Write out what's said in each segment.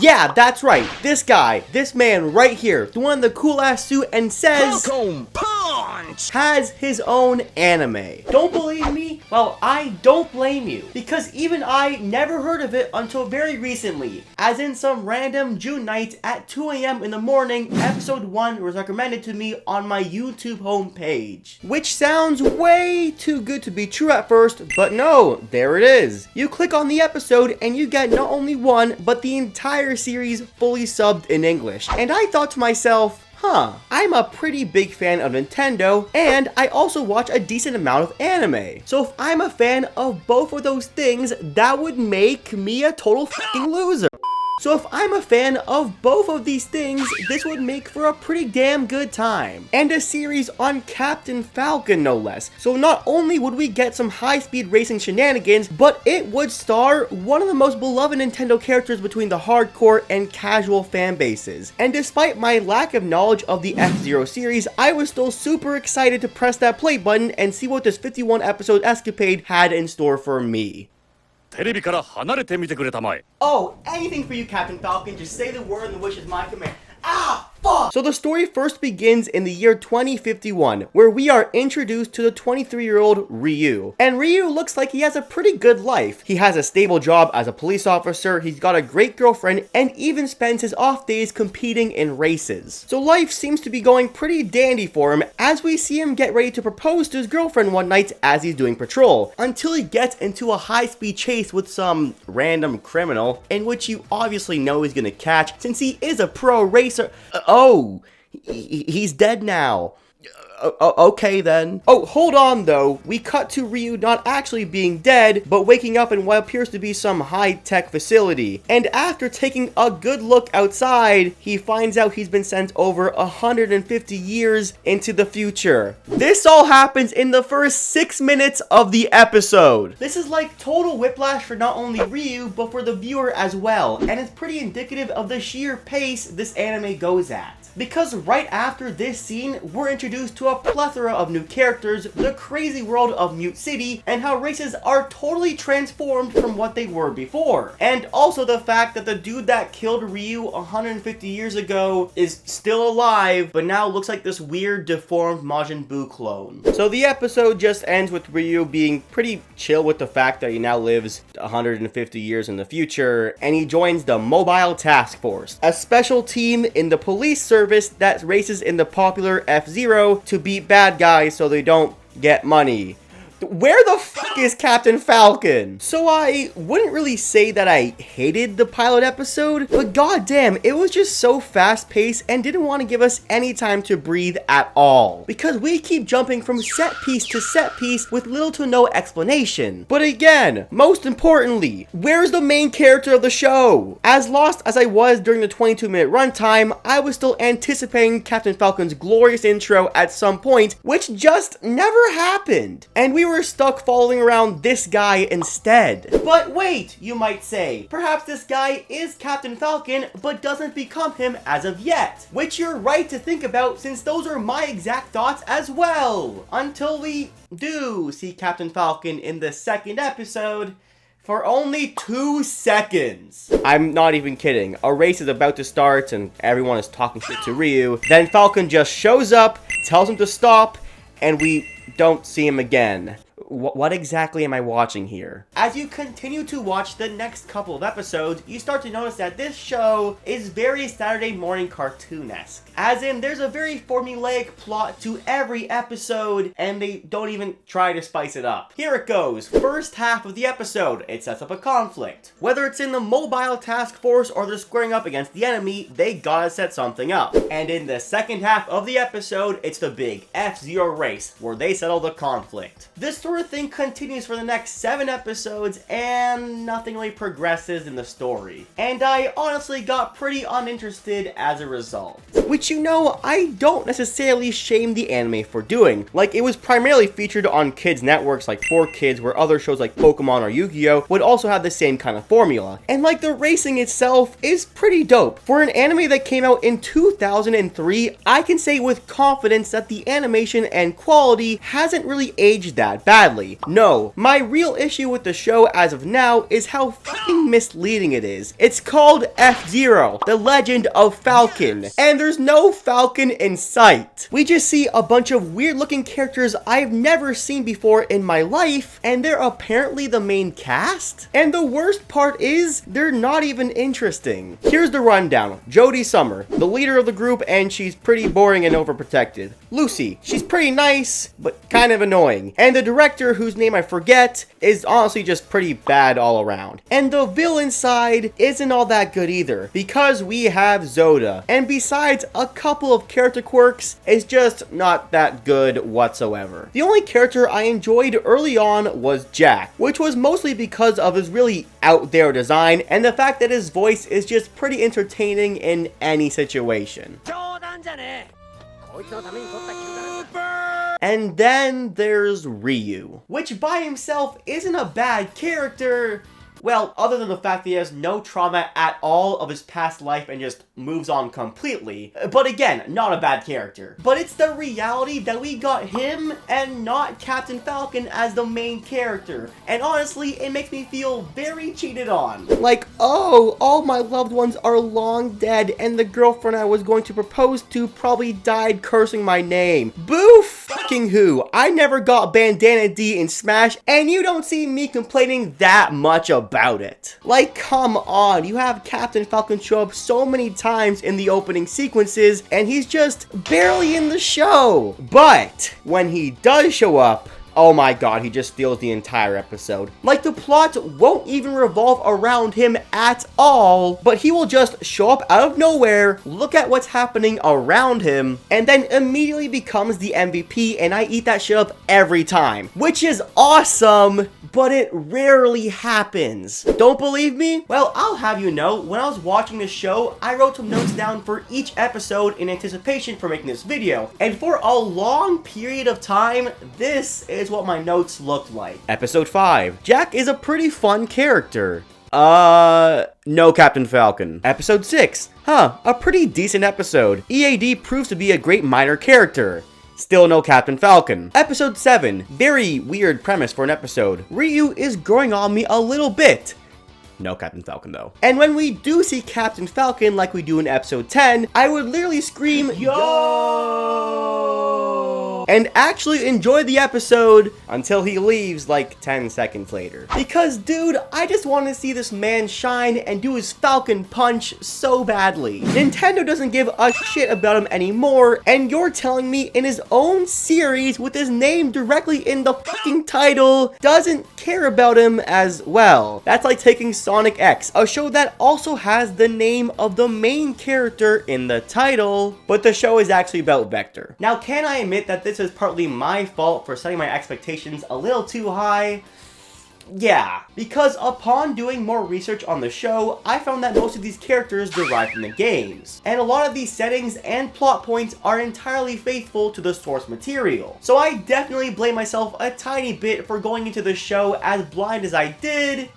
Yeah, that's right. This guy, this man right here, the one in the cool ass suit and says Falcon Punch! has his own anime. Don't believe me? Well, I don't blame you, because even I never heard of it until very recently, as in some random June night at 2 a.m. in the morning, episode 1 was recommended to me on my YouTube homepage. Which sounds way too good to be true at first, but no, there it is. You click on the episode and you get not only one, but the entire series fully subbed in English. And I thought to myself, I'm a pretty big fan of Nintendo, and I also watch a decent amount of anime. So if I'm a fan of both of those things, that would make me a total fucking loser. So if I'm a fan of both of these things, this would make for a pretty damn good time. And a series on Captain Falcon, no less. So not only would we get some high-speed racing shenanigans, but it would star one of the most beloved Nintendo characters between the hardcore and casual fan bases. And despite my lack of knowledge of the F-Zero series, I was still super excited to press that play button and see what this 51 episode escapade had in store for me. Oh, anything for you, Captain Falcon. Just say the word and the wish is my command. Ah, fuck! So the story first begins in the year 2051, where we are introduced to the 23-year-old Ryu. And Ryu looks like he has a pretty good life. He has a stable job as a police officer, he's got a great girlfriend, and even spends his off days competing in races. So life seems to be going pretty dandy for him as we see him get ready to propose to his girlfriend one night as he's doing patrol, until he gets into a high-speed chase with some random criminal, in which you obviously know he's gonna catch since he is a pro racer. He's dead now. Okay then. Oh, hold on though. We cut to Ryu not actually being dead, but waking up in what appears to be some high-tech facility. And after taking a good look outside, he finds out he's been sent over 150 years into the future. This all happens in the first 6 minutes of the episode. This is like total whiplash for not only Ryu, but for the viewer as well. And it's pretty indicative of the sheer pace this anime goes at. Because right after this scene, we're introduced to a plethora of new characters, the crazy world of Mute City, and how races are totally transformed from what they were before. And also the fact that the dude that killed Ryu 150 years ago is still alive, but now looks like this weird deformed Majin Buu clone. So the episode just ends with Ryu being pretty chill with the fact that he now lives 150 years in the future, and he joins the Mobile Task Force, a special team in the police service that races in the popular F-Zero to beat bad guys so they don't get money. Where the fuck is Captain Falcon? So I wouldn't really say that I hated the pilot episode, but goddamn, it was just so fast-paced and didn't want to give us any time to breathe at all. Because we keep jumping from set piece to set piece with little to no explanation. But again, most importantly, where's the main character of the show? As lost as I was during the 22-minute runtime, I was still anticipating Captain Falcon's glorious intro at some point, which just never happened. And we were stuck following around this guy instead. But wait, you might say, perhaps this guy is Captain Falcon, but doesn't become him as of yet. Which you're right to think about, since those are my exact thoughts as well. Until we do see Captain Falcon in the second episode, for only 2 seconds. I'm not even kidding. A race is about to start and everyone is talking shit to Ryu. Then Falcon just shows up, tells him to stop, and we don't see him again. What exactly am I watching here? As you continue to watch the next couple of episodes, you start to notice that this show is very Saturday morning cartoon-esque. As in, there's a very formulaic plot to every episode, and they don't even try to spice it up. Here it goes. First half of the episode, it sets up a conflict. Whether it's in the Mobile Task Force or they're squaring up against the enemy, they gotta set something up. And in the second half of the episode, it's the big F-Zero race, where they settle the conflict. This sort of thing continues for the next 7 episodes, and nothing really progresses in the story. And I honestly got pretty uninterested as a result. Which, you know, I don't necessarily shame the anime for doing. Like, it was primarily featured on kids networks like 4Kids, where other shows like Pokemon or Yu-Gi-Oh! Would also have the same kind of formula. And like, the racing itself is pretty dope. For an anime that came out in 2003, I can say with confidence that the animation and quality hasn't really aged that badly. badly. No, my real issue with the show as of now is how fucking misleading it is. It's called F-Zero, the Legend of Falcon, and there's no Falcon in sight. We just see a bunch of weird looking characters I've never seen before in my life, and they're apparently the main cast? And the worst part is, they're not even interesting. Here's the rundown. Jodie Summer, the leader of the group, and she's pretty boring and overprotected. Lucy, she's pretty nice, but kind of annoying. And the director, whose name I forget, is honestly just pretty bad all around. And the villain side isn't all that good either, because we have Zoda. And besides a couple of character quirks, it's just not that good whatsoever. The only character I enjoyed early on was Jack, which was mostly because of his really out there design and the fact that his voice is just pretty entertaining in any situation. And then there's Ryu, which by himself isn't a bad character. Well, other than the fact that he has no trauma at all of his past life and just moves on completely. But again, not a bad character. But it's the reality that we got him and not Captain Falcon as the main character. And honestly, it makes me feel very cheated on. Like, oh, all my loved ones are long dead and the girlfriend I was going to propose to probably died cursing my name. Boo fucking who. I never got Bandana D in Smash and you don't see me complaining that much about it. Like, come on, you have Captain Falcon show up so many times in the opening sequences and he's just barely in the show. But when he does show up, oh my god, he just steals the entire episode. Like, the plot won't even revolve around him at all, but he will just show up out of nowhere, look at what's happening around him, and then immediately becomes the MVP, and I eat that shit up every time. Which is awesome, but it rarely happens. Don't believe me? Well, I'll have you know, when I was watching this show, I wrote some notes down for each episode in anticipation for making this video, and for a long period of time, this is what my notes looked like. Episode 5. Jack is a pretty fun character. No Captain Falcon. Episode 6. A pretty decent episode. EAD proves to be a great minor character. Still no Captain Falcon. Episode 7. Very weird premise for an episode. Ryu is growing on me a little bit. No Captain Falcon though. And when we do see Captain Falcon like we do in episode 10, I would literally scream, yo! And actually enjoy the episode until he leaves like 10 seconds later. Because dude, I just want to see this man shine and do his Falcon punch so badly. Nintendo doesn't give a shit about him anymore, and you're telling me in his own series with his name directly in the fucking title doesn't care about him as well. That's like taking Sonic X, a show that also has the name of the main character in the title, but the show is actually about Vector. Now, can I admit that this is partly my fault for setting my expectations a little too high? Yeah, because upon doing more research on the show, I found that most of these characters derive from the games, and a lot of these settings and plot points are entirely faithful to the source material. So I definitely blame myself a tiny bit for going into the show as blind as I did,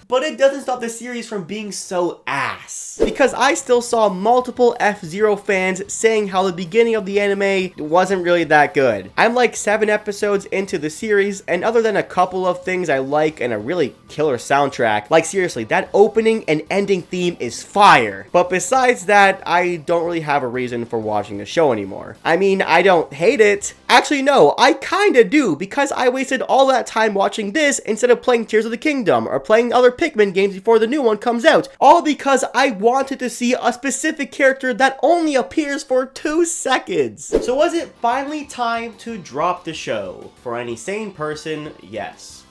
but it doesn't stop the series from being so ass. Because I still saw multiple F-Zero fans saying how the beginning of the anime wasn't really that good. I'm like 7 episodes into the series, and other than a couple of things I like and a really killer soundtrack, like seriously, that opening and ending theme is fire. But besides that, I don't really have a reason for watching the show anymore. I mean, I don't hate it. Actually, no, I kinda do, because I wasted all that time watching this instead of playing Tears of the Kingdom or playing other Pikmin games before the new one comes out, all because I wanted to see a specific character that only appears for 2 seconds. So was it finally time to drop the show? For any sane person, yes.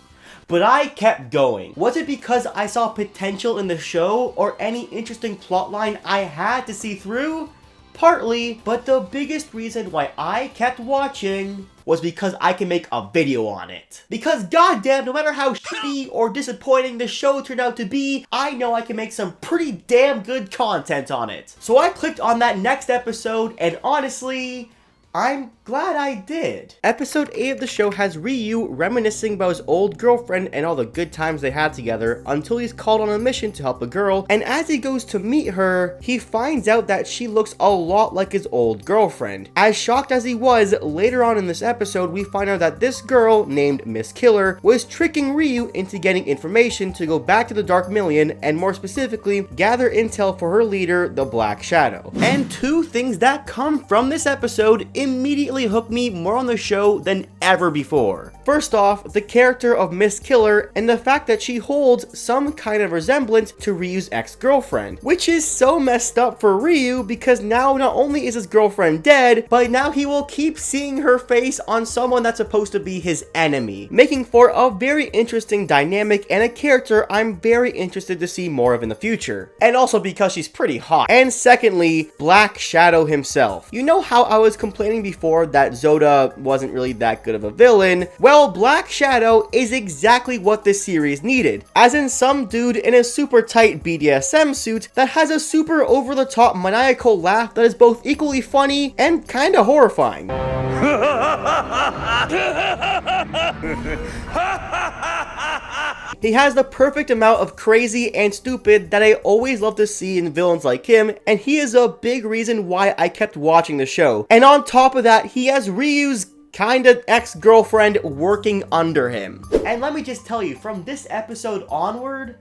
But I kept going. Was it because I saw potential in the show or any interesting plotline I had to see through? Partly, but the biggest reason why I kept watching was because I can make a video on it. Because goddamn, no matter how shitty or disappointing the show turned out to be, I know I can make some pretty damn good content on it. So I clicked on that next episode, and honestly, I'm glad I did. Episode 8 of the show has Ryu reminiscing about his old girlfriend and all the good times they had together until he's called on a mission to help a girl, and as he goes to meet her, he finds out that she looks a lot like his old girlfriend. As shocked as he was, later on in this episode, we find out that this girl, named Miss Killer, was tricking Ryu into getting information to go back to the Dark Million, and more specifically, gather intel for her leader, the Black Shadow. And two things that come from this episode immediately hook me more on the show than ever before. First off, the character of Miss Killer and the fact that she holds some kind of resemblance to Ryu's ex-girlfriend, which is so messed up for Ryu because now not only is his girlfriend dead, but now he will keep seeing her face on someone that's supposed to be his enemy, making for a very interesting dynamic and a character I'm very interested to see more of in the future. And also because she's pretty hot. And secondly, Black Shadow himself. You know how I was complaining before that Zoda wasn't really that good of a villain? Well, Black Shadow is exactly what this series needed, as in some dude in a super tight BDSM suit that has a super over-the-top maniacal laugh that is both equally funny and kinda horrifying. He has the perfect amount of crazy and stupid that I always love to see in villains like him, and he is a big reason why I kept watching the show. And on top of that, he has Ryu's kinda ex-girlfriend working under him. And let me just tell you, from this episode onward,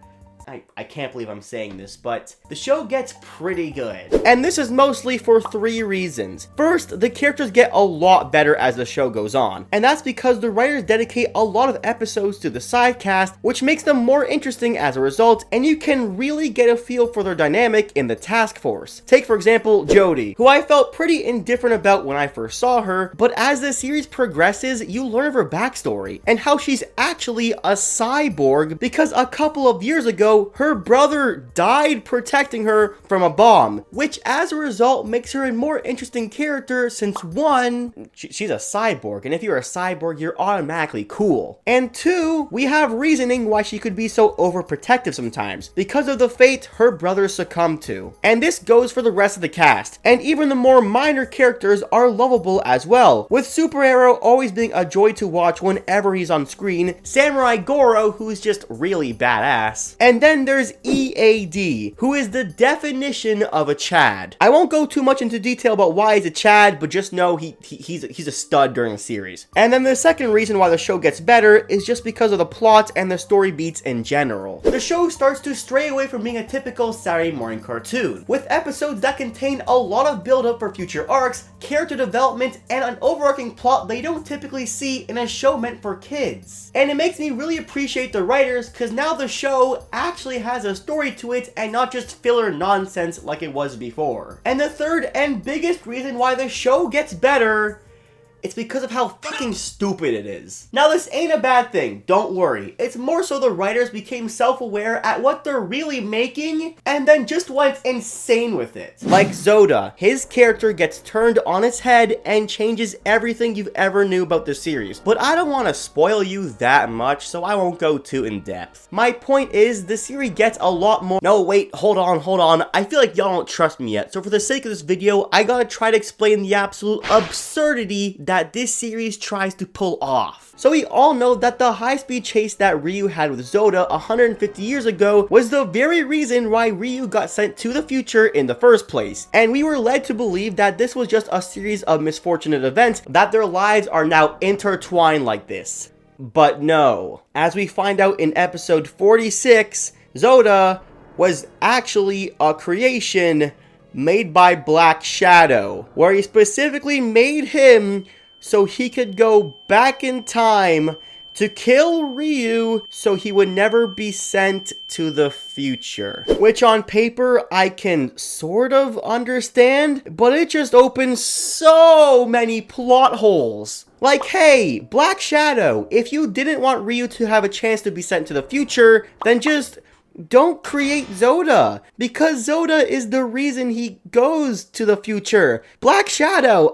I can't believe I'm saying this, but the show gets pretty good. And this is mostly for three reasons. First, the characters get a lot better as the show goes on, and that's because the writers dedicate a lot of episodes to the side cast, which makes them more interesting as a result, and you can really get a feel for their dynamic in the task force. Take, for example, Jodie, who I felt pretty indifferent about when I first saw her, but as the series progresses, you learn of her backstory, and how she's actually a cyborg because a couple of years ago, her brother died protecting her from a bomb, which as a result makes her a more interesting character since one, she's a cyborg, and if you're a cyborg, you're automatically cool. And two, we have reasoning why she could be so overprotective sometimes, because of the fate her brother succumbed to. And this goes for the rest of the cast, and even the more minor characters are lovable as well, with Super Arrow always being a joy to watch whenever he's on screen, Samurai Goro, who's just really badass, and then there's EAD, who is the definition of a Chad. I won't go too much into detail about why he's a Chad, but just know he's a stud during the series. And then the second reason why the show gets better is just because of the plot and the story beats in general. The show starts to stray away from being a typical Saturday morning cartoon, with episodes that contain a lot of build-up for future arcs, character development, and an overarching plot that you don't typically see in a show meant for kids. And it makes me really appreciate the writers, because now the show actually has a story to it and not just filler nonsense like it was before. And the third and biggest reason why the show gets better, it's because of how fucking stupid it is. Now this ain't a bad thing, don't worry. It's more so the writers became self-aware at what they're really making and then just went insane with it. Like Zoda, his character gets turned on its head and changes everything you've ever knew about the series. But I don't want to spoil you that much, so I won't go too in depth. My point is, the series gets a lot more— No, wait, hold on. I feel like y'all don't trust me yet, so for the sake of this video, I gotta try to explain the absolute absurdity that this series tries to pull off. So we all know that the high-speed chase that Ryu had with Zoda 150 years ago was the very reason why Ryu got sent to the future in the first place. And we were led to believe that this was just a series of misfortunate events, that their lives are now intertwined like this. But no. As we find out in episode 46, Zoda was actually a creation made by Black Shadow, where he specifically made him so he could go back in time to kill Ryu so he would never be sent to the future. Which on paper I can sort of understand, but it just opens so many plot holes. Like, hey, Black Shadow, if you didn't want Ryu to have a chance to be sent to the future, then just Don't create Zoda, because Zoda is the reason he goes to the future. Black Shadow,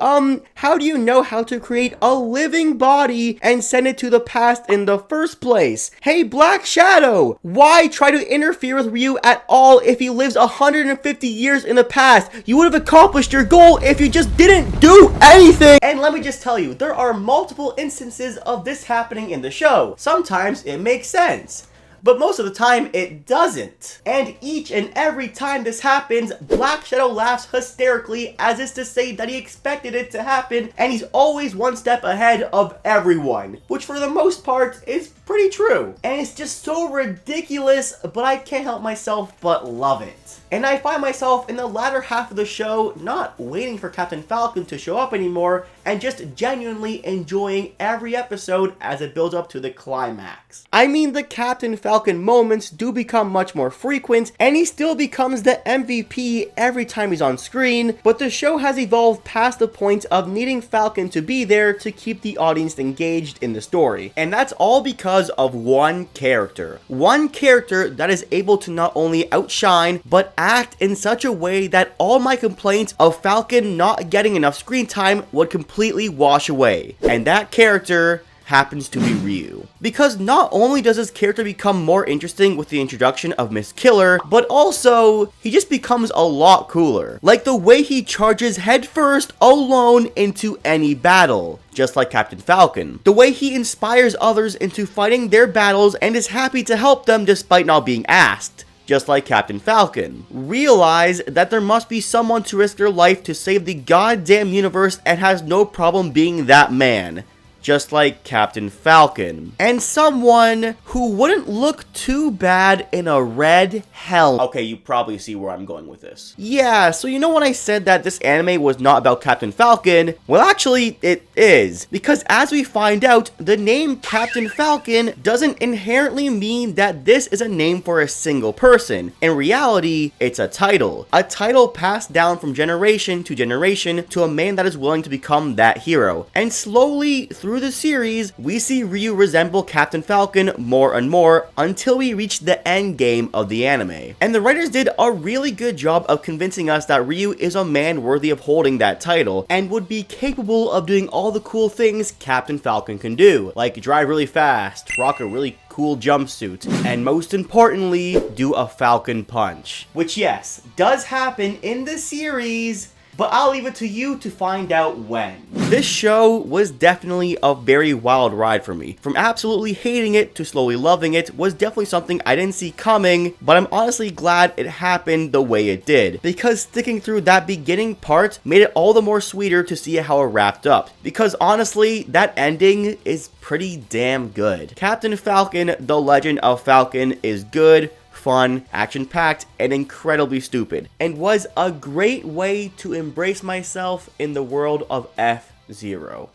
how do you know how to create a living body and send it to the past in the first place? Hey, Black Shadow, why try to interfere with Ryu at all if he lives 150 years in the past? You would have accomplished your goal if you just didn't do anything. And let me just tell you, there are multiple instances of this happening in the show. Sometimes it makes sense, but most of the time it doesn't. And each and every time this happens, Black Shadow laughs hysterically as is to say that he expected it to happen, and he's always one step ahead of everyone, which for the most part is pretty true. And it's just so ridiculous, but I can't help myself but love it. And I find myself in the latter half of the show not waiting for Captain Falcon to show up anymore, and just genuinely enjoying every episode as it builds up to the climax. I mean, the Captain Falcon moments do become much more frequent, and he still becomes the MVP every time he's on screen, but the show has evolved past the point of needing Falcon to be there to keep the audience engaged in the story. And that's all because of one character. One character that is able to not only outshine, but act in such a way that all my complaints of Falcon not getting enough screen time would completely wash away. And that character happens to be Ryu. Because not only does his character become more interesting with the introduction of Miss Killer, but also he just becomes a lot cooler. Like the way he charges headfirst alone into any battle, just like Captain Falcon. The way he inspires others into fighting their battles and is happy to help them despite not being asked, just like Captain Falcon. Realize that there must be someone to risk their life to save the goddamn universe and has no problem being that man, just like Captain Falcon. And someone who wouldn't look too bad in a red helmet. Okay, you probably see where I'm going with this. Yeah, so you know when I said that this anime was not about Captain Falcon? Well, actually, it is. Because as we find out, the name Captain Falcon doesn't inherently mean that this is a name for a single person. In reality, it's a title. A title passed down from generation to a man that is willing to become that hero. And slowly, through the series, we see Ryu resemble Captain Falcon more and more until we reach the end game of the anime. And the writers did a really good job of convincing us that Ryu is a man worthy of holding that title and would be capable of doing all the cool things Captain Falcon can do, like drive really fast, rock a really cool jumpsuit, and most importantly, do a Falcon punch. Which, yes, does happen in the series, but I'll leave it to you to find out when. This show was definitely a very wild ride for me. From absolutely hating it to slowly loving it was definitely something I didn't see coming, but I'm honestly glad it happened the way it did, because sticking through that beginning part made it all the more sweeter to see how it wrapped up. Because honestly, that ending is pretty damn good. Captain Falcon, The Legend of Falcon is good, fun, action-packed, and incredibly stupid, and was a great way to embrace myself in the world of F-Zero.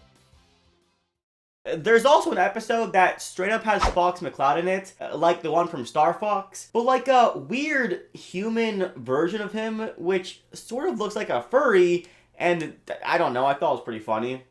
There's also an episode that straight up has Fox McCloud in it, like the one from Star Fox, but like a weird human version of him, which sort of looks like a furry, and I don't know, I thought it was pretty funny.